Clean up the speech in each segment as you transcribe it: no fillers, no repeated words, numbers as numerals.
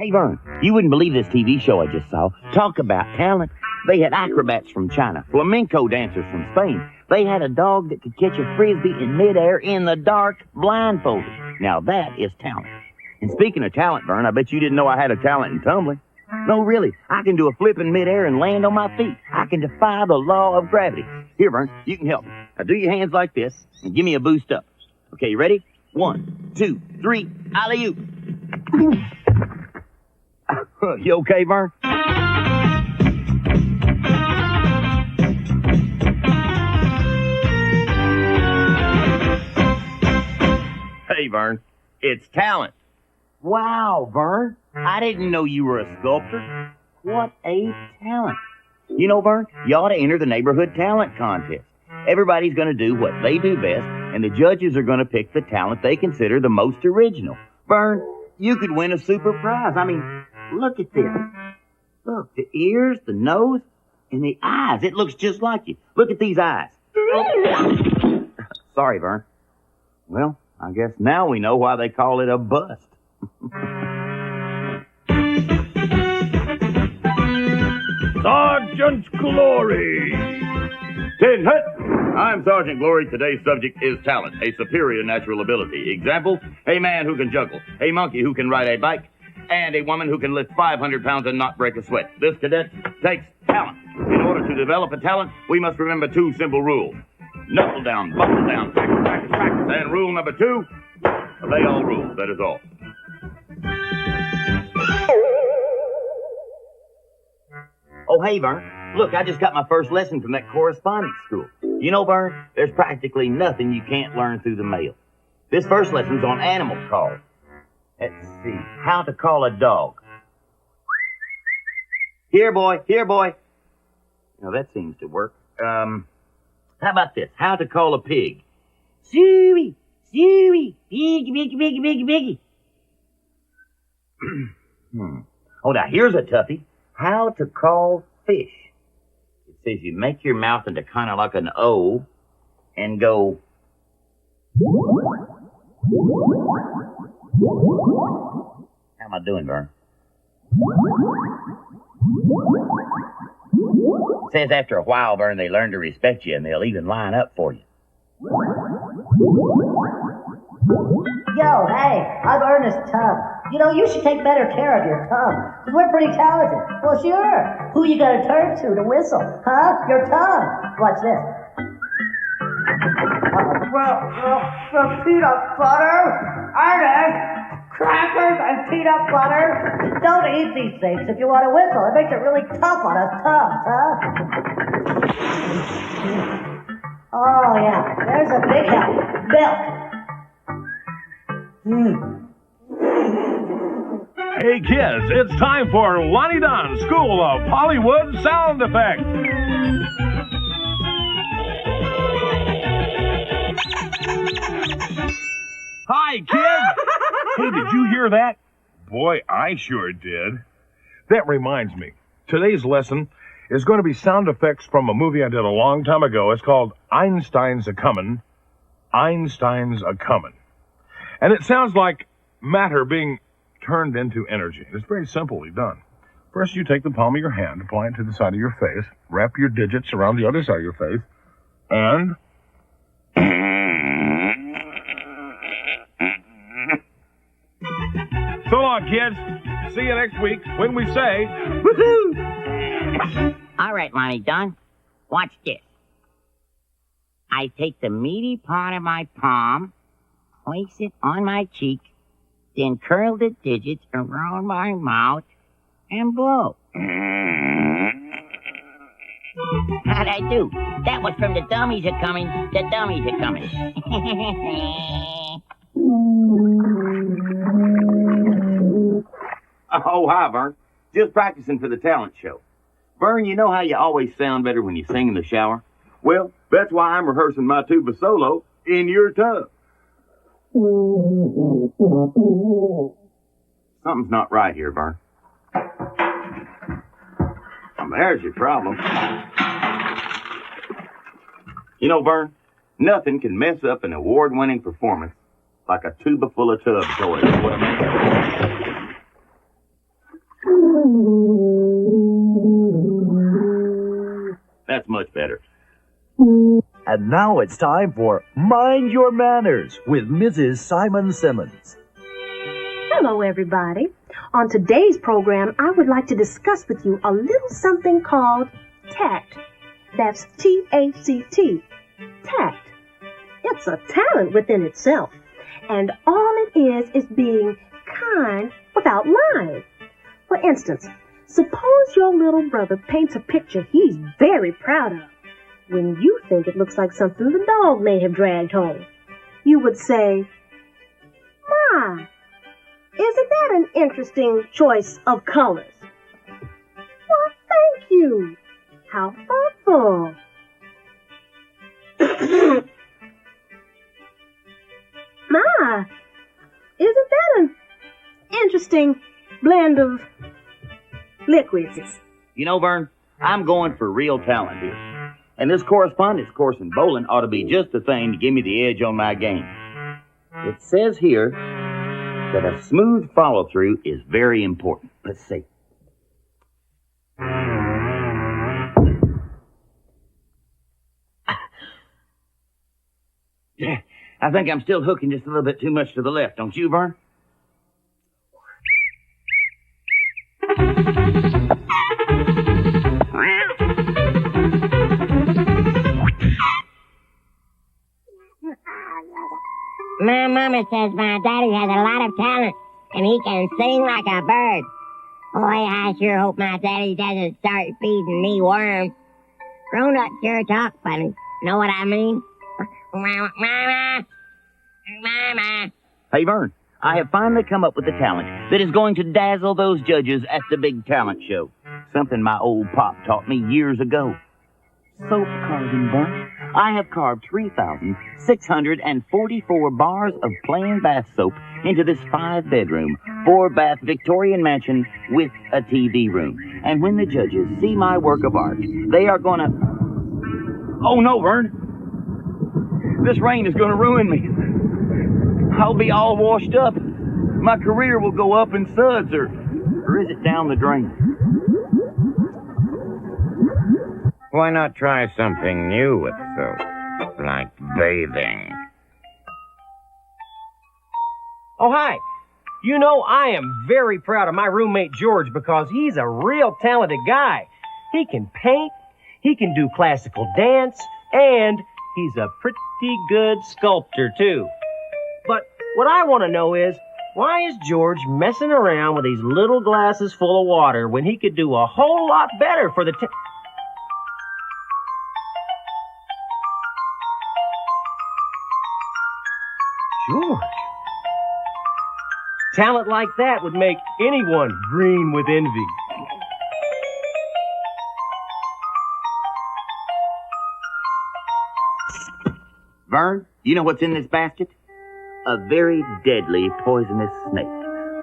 Hey, Vern, you wouldn't believe this TV show I just saw. Talk about talent. They had acrobats from China, flamenco dancers from Spain. They had a dog that could catch a frisbee in midair in the dark, blindfolded. Now that is talent. And speaking of talent, Vern, I bet you didn't know I had a talent in tumbling. No, really, I can do a flip in midair and land on my feet. I can defy the law of gravity. Here, Vern, you can help me. Now do your hands like this and give me a boost up. Okay, you ready? 1, 2, 3, alley-oop. You okay, Vern? Hey, Vern, it's talent. Wow, Vern, I didn't know you were a sculptor. What a talent. You know, Vern, you ought to enter the neighborhood talent contest. Everybody's going to do what they do best, and the judges are going to pick the talent they consider the most original. Vern, you could win a super prize. I mean, look at this. Look, the ears, the nose, and the eyes. It looks just like you. Look at these eyes. Sorry, Vern. Well, I guess now we know why they call it a bust. Sergeant Glory! Tin Hut! I'm Sergeant Glory. Today's subject is talent, a superior natural ability. Examples, a man who can juggle, a monkey who can ride a bike, and a woman who can lift 500 pounds and not break a sweat. This cadet takes talent. In order to develop a talent, we must remember 2 simple rules. Knuckle down, buckle down, practice, practice, practice. And rule number 2, obey all rules, that is all. Oh, hey, Vern. Look, I just got my first lesson from that correspondence school. You know, Vern, there's practically nothing you can't learn through the mail. This first lesson's on animal calls. Let's see. How to call a dog. Here, boy. Here, boy. Now, that seems to work. How about this? How to call a pig. Suey, suey, piggy, piggy, piggy, piggy, piggy. Oh, now, here's a toughie. How to call fish. It says you make your mouth into kind of like an O and go. How am I doing, Vern? It says after a while, Vern, they learn to respect you and they'll even line up for you. Yo, hey, I'm Ernest Tubb. You know, you should take better care of your tongue, because we're pretty talented. Well, sure. Who you gonna turn to whistle? Huh? Your tongue. Watch this. Well, peanut butter, Ernest, crackers and peanut butter. Don't eat these things if you want to whistle. It makes it really tough on us tongues, huh? Oh, yeah, there's a big help. Milk. Hey kids, it's time for Lonnie Dunn's School of Hollywood Sound Effects. Hi kids! Hey, did you hear that? Boy, I sure did. That reminds me, today's lesson is going to be sound effects from a movie I did a long time ago. It's called Einstein's A-Comin'. Einstein's A-Comin'. And it sounds like matter being turned into energy. It's very simply done. First, you take the palm of your hand, apply it to the side of your face, wrap your digits around the other side of your face, and... So long, kids. See you next week when we say, woohoo! All right, Lonnie Dunn. Watch this. I take the meaty part of my palm, place it on my cheek, then curl the digits around my mouth and blow. How'd I do? That was from The Dummies Are Coming. The Dummies Are Coming. Oh, hi, Vern. Just practicing for the talent show. Vern, you know how you always sound better when you sing in the shower? Well, that's why I'm rehearsing my tuba solo in your tub. Something's not right here, Vern. Well, there's your problem. You know, Vern, nothing can mess up an award-winning performance like a tuba full of tub toys. That's much better. And now it's time for Mind Your Manners with Mrs. Simon Simmons. Hello, everybody. On today's program, I would like to discuss with you a little something called tact. That's T-A-C-T. Tact. It's a talent within itself. And all it is being kind without lying. For instance, suppose your little brother paints a picture he's very proud of. When you think it looks like something the dog may have dragged home, you would say, "My, isn't that an interesting choice of colors?" "Well, thank you. How thoughtful." "My, isn't that an interesting blend of liquids?" You know, Vern, I'm going for real talent here. And this correspondence course in bowling ought to be just the thing to give me the edge on my game. It says here that a smooth follow-through is very important. Let's see. I think I'm still hooking just a little bit too much to the left, don't you, Vern? My mama says my daddy has a lot of talent, and he can sing like a bird. Boy, I sure hope my daddy doesn't start feeding me worms. Grown-ups sure talk funny. Know what I mean? Mama! Mama! Hey, Vern, I have finally come up with a talent that is going to dazzle those judges at the big talent show. Something my old pop taught me years ago. Soap carving, Vern. I have carved 3,644 bars of plain bath soap into this 5-bedroom, 4-bath Victorian mansion with a TV room. And when the judges see my work of art, they are gonna... Oh no, Vern! This rain is gonna ruin me. I'll be all washed up. My career will go up in suds, or is it down the drain? Why not try something new with soap, like bathing? Oh, hi. You know, I am very proud of my roommate George because he's a real talented guy. He can paint, he can do classical dance, and he's a pretty good sculptor, too. But what I want to know is, why is George messing around with these little glasses full of water when he could do a whole lot better for the... George. Talent like that would make anyone green with envy. Vern, you know what's in this basket? A very deadly poisonous snake,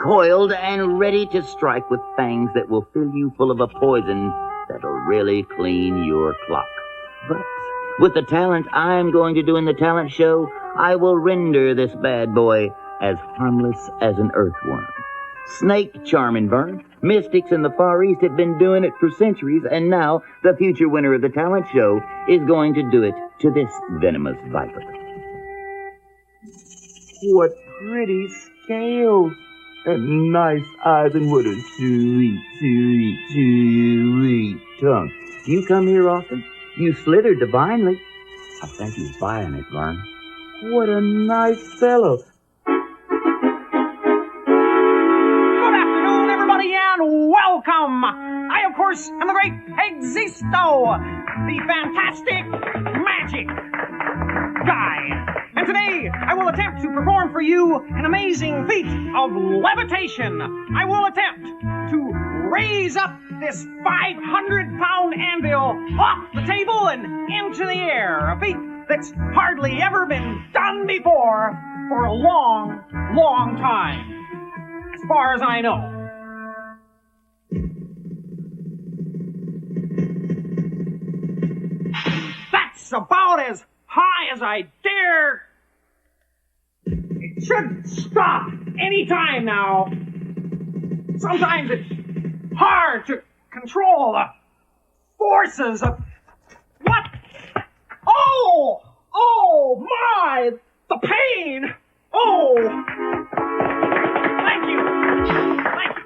coiled and ready to strike with fangs that will fill you full of a poison that'll really clean your clock. But with the talent I'm going to do in the talent show, I will render this bad boy as harmless as an earthworm. Snake charming, Vern. Mystics in the Far East have been doing it for centuries, and now the future winner of the talent show is going to do it to this venomous viper. What pretty scales and nice eyes, and what a sweet, sweet, sweet tongue. Do you come here often? You slither divinely. I think he's buying it, Vern. What a nice fellow. Good afternoon, everybody, and welcome. I, of course, am the great Existo, the fantastic magic guy. And today, I will attempt to perform for you an amazing feat of levitation. I will attempt to raise up this 500-pound anvil off the table and into the air. A feat that's hardly ever been done before for a long, long time, as far as I know. That's about as high as I dare. It should stop any time now. Sometimes it's hard to control the forces of... What? Oh! Oh, my! The pain! Oh! Thank you! Thank you!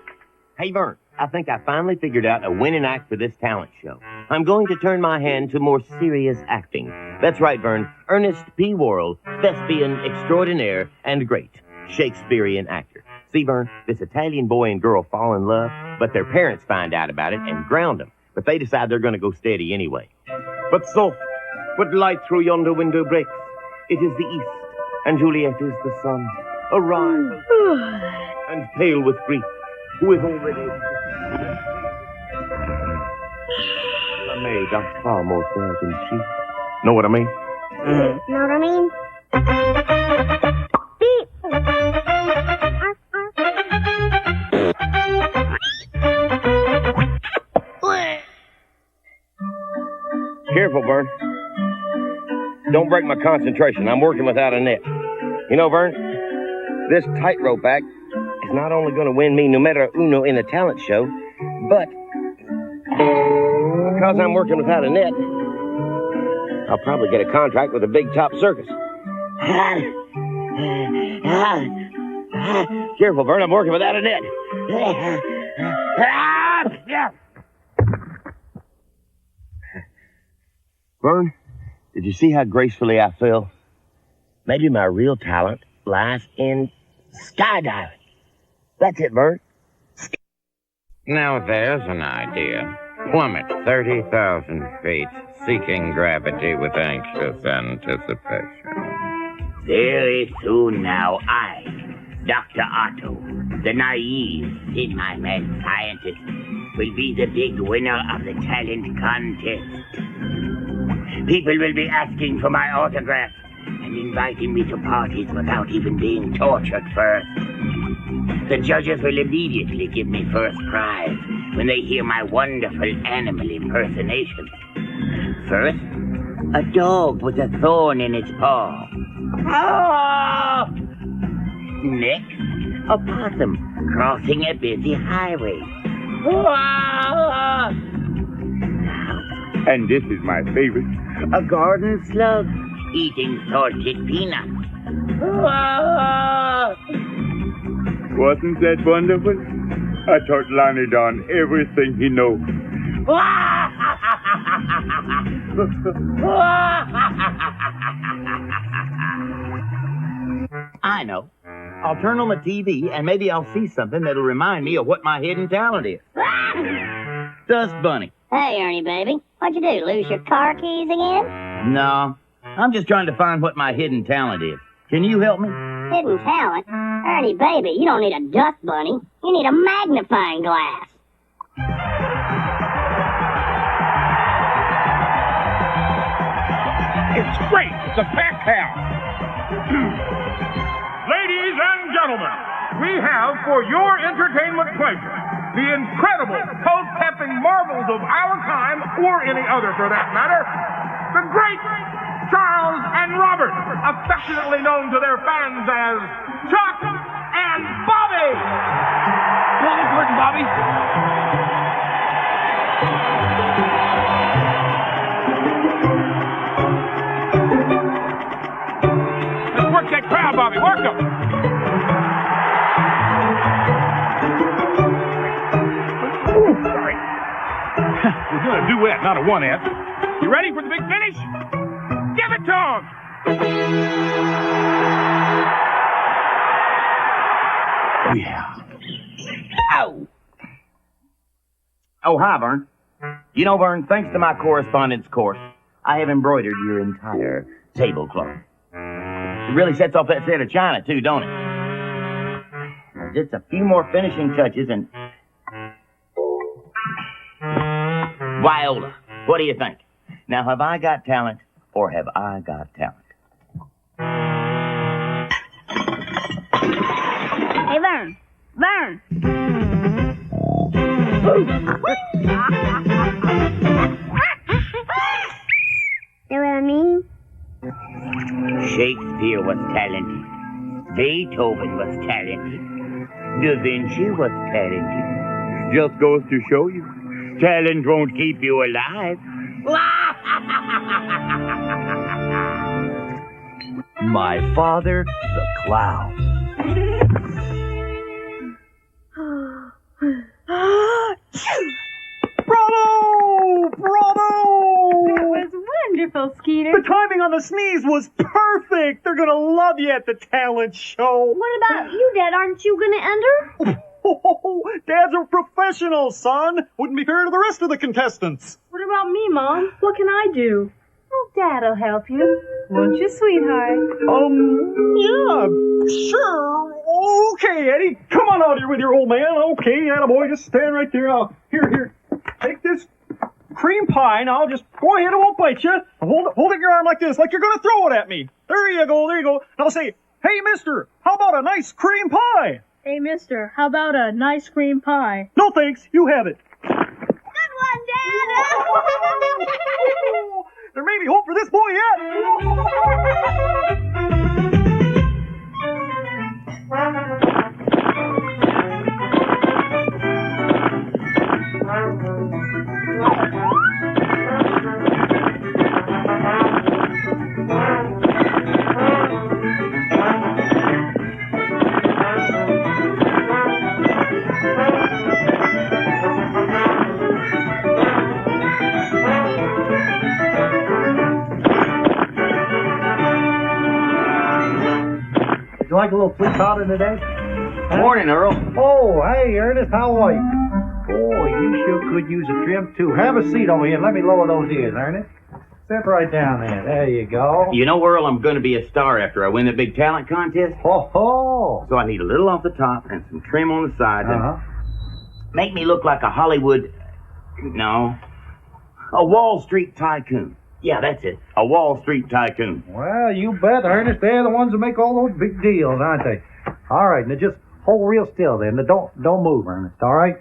Hey, Vern, I think I finally figured out a winning act for this talent show. I'm going to turn my hand to more serious acting. That's right, Vern. Ernest P. Worrell, thespian extraordinaire and great Shakespearean actor. See, Vern, this Italian boy and girl fall in love, but their parents find out about it and ground them. But they decide they're going to go steady anyway. But soft, what light through yonder window breaks? It is the east, and Juliet is the sun. Arise, and pale with grief, who is already... A maid are far more fair than she. Know what I mean? Know what I mean? Beep. Careful, Vern. Don't break my concentration. I'm working without a net. You know, Vern, this tightrope act is not only going to win me numero uno in the talent show, but because I'm working without a net, I'll probably get a contract with a big top circus. Careful, Vern, I'm working without a net. Vern, did you see how gracefully I fell? Maybe my real talent lies in skydiving. That's it, Vern. Now there's an idea. Plummet 30,000 feet, seeking gravity with anxious anticipation. Very soon now, I, Dr. Otto, the naive, semi-mad scientist, will be the big winner of the talent contest. People will be asking for my autograph and inviting me to parties without even being tortured first. The judges will immediately give me first prize when they hear my wonderful animal impersonation. First, a dog with a thorn in its paw. Oh! Next, a possum crossing a busy highway. Oh! And this is my favorite, a garden slug eating salted peanuts. Oh! Wasn't that wonderful? I taught Lonnie Don everything he knows. I know. I'll turn on the TV and maybe I'll see something that'll remind me of what my hidden talent is. Dust Bunny. Hey, Ernie, baby. What'd you do, lose your car keys again? No, I'm just trying to find what my hidden talent is. Can you help me? Hidden talent? Ernie, baby, you don't need a dust bunny. You need a magnifying glass. It's great. It's a packed house. Ladies and gentlemen, we have, for your entertainment pleasure, the incredible, toe-tapping marvels of our time, or any other for that matter, the great Charles and Robert, affectionately known to their fans as Chuck and Bobby. Pull the curtain, Bobby. Let's work that crowd, Bobby. Work them. Sorry. We're doing a duet, not a one-act. You ready for the big finish? Give it to him! Oh, yeah. Ow! Oh, hi, Vern. You know, Vern, thanks to my correspondence course, I have embroidered your entire tablecloth. It really sets off that set of china, too, don't it? Just a few more finishing touches and... Viola, what do you think? Now, have I got talent, or have I got talent? Hey, Vern. Vern. See what I mean? Shakespeare was talented. Beethoven was talented. Da Vinci was talented. Just goes to show you, talent won't keep you alive. My Father, the Clown. Bravo! Bravo! That was wonderful, Skeeter. The timing on the sneeze was perfect. They're gonna love you at the talent show. What about you, Dad? Aren't you gonna enter? Oh, Dad's a professional, son. Wouldn't be fair to the rest of the contestants. What about me, Mom? What can I do? Oh, Dad'll help you. Won't you, sweetheart? Yeah, sure. Okay, Eddie. Come on out here with your old man. Okay, attaboy, just stand right there. Here. Take this cream pie. Now, just go ahead. It won't bite you. Hold it in your arm like this, like you're going to throw it at me. There you go. Now say, hey, mister, how about a nice cream pie? Hey, mister, how about a nice cream pie? No, thanks. You have it. Good one, Dad! There may be hope for this boy yet. Would you like a little flea powder today? Morning, Earl. Oh, hey, Ernest, how are you? Boy, you sure could use a trim, too. Have a seat over here and let me lower those ears, Ernest. Sit right down there. There you go. You know, Earl, I'm going to be a star after I win the big talent contest. Ho-ho! So I need a little off the top and some trim on the sides. Uh-huh. And make me look like a Hollywood... No. A Wall Street tycoon. Yeah, that's it. A Wall Street tycoon. Well, you bet, Ernest. They're the ones that make all those big deals, aren't they? All right, now just hold real still there. Now don't move, Ernest, all right?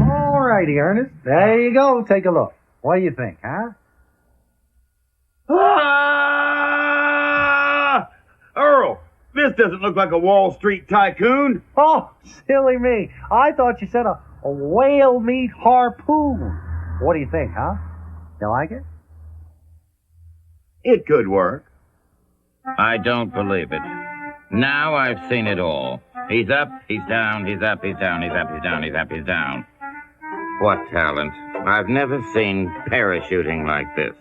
All righty, Ernest. There you go. Take a look. What do you think, huh? Ah! Earl, this doesn't look like a Wall Street tycoon. Oh, silly me. I thought you said a whale meat harpoon. What do you think, huh? You like it? It could work. I don't believe it. Now I've seen it all. He's up, he's down, he's up, he's down, he's up, he's down, he's up, he's down. What talent. I've never seen parachuting like this.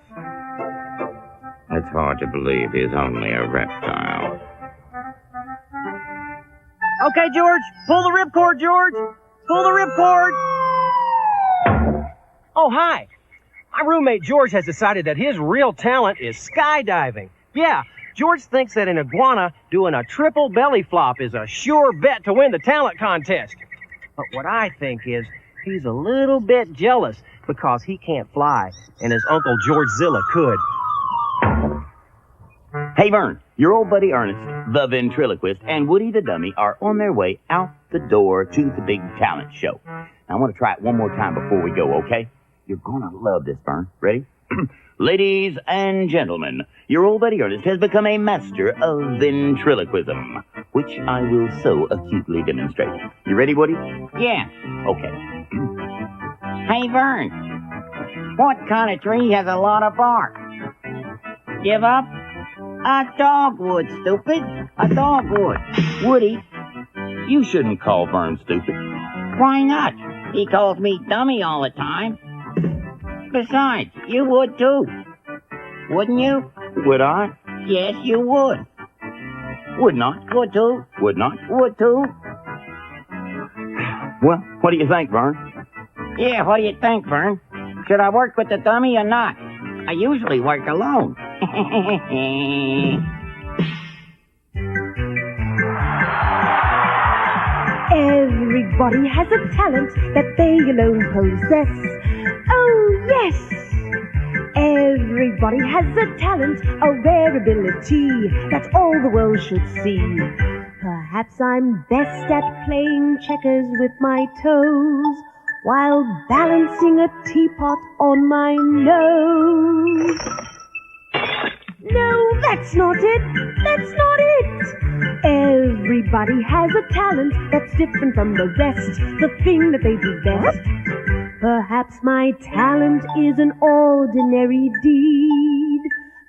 It's hard to believe he's only a reptile. Okay, George, pull the ripcord, George. Pull the ripcord. Oh, hi. My roommate George has decided that his real talent is skydiving. Yeah, George thinks that an iguana doing a triple belly flop is a sure bet to win the talent contest. But what I think is he's a little bit jealous because he can't fly, and his Uncle George Zilla could. Hey, Vern, your old buddy Ernest, the ventriloquist, and Woody the dummy are on their way out the door to the big talent show. Now, I want to try it one more time before we go, okay? You're going to love this, Vern. Ready? Ladies and gentlemen, your old buddy Ernest has become a master of ventriloquism, which I will so acutely demonstrate. You ready, Woody? Yeah. Okay. Hey, Vern. What kind of tree has a lot of bark? Give up? A dogwood, stupid. A dogwood. Woody, you shouldn't call Vern stupid. Why not? He calls me dummy all the time. Besides, you would too. Wouldn't you? Would I? Yes, you would. Would not. Would too. Would not. Would too. Well, what do you think, Vern? Yeah, what do you think, Vern? Should I work with the dummy or not? I usually work alone. Everybody has a talent that they alone possess. Oh, yes. Everybody has a talent, a rare ability that all the world should see. Perhaps I'm best at playing checkers with my toes while balancing a teapot on my nose. No, that's not it. That's not it. Everybody has a talent that's different from the rest, the thing that they do best. Perhaps my talent is an ordinary deed,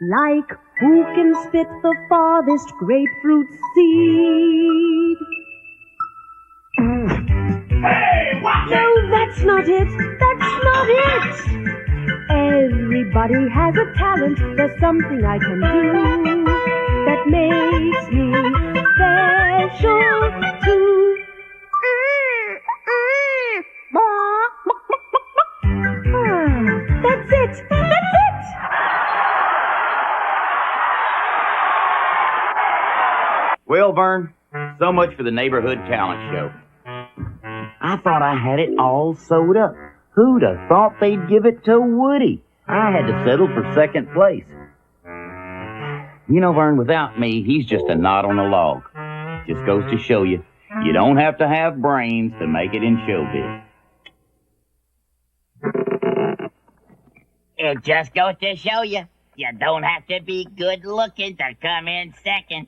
like who can spit the farthest grapefruit seed. Hey, watch No, that's not it. That's not it. Everybody has a talent. There's something I can do that makes me special too. That's it. That's it. Well, Vern, so much for the neighborhood talent show. I thought I had it all sewed up. Who'd have thought they'd give it to Woody? I had to settle for second place. You know, Vern, without me, he's just a knot on a log. Just goes to show you, you don't have to have brains to make it in showbiz. It just goes to show you, you don't have to be good looking to come in second.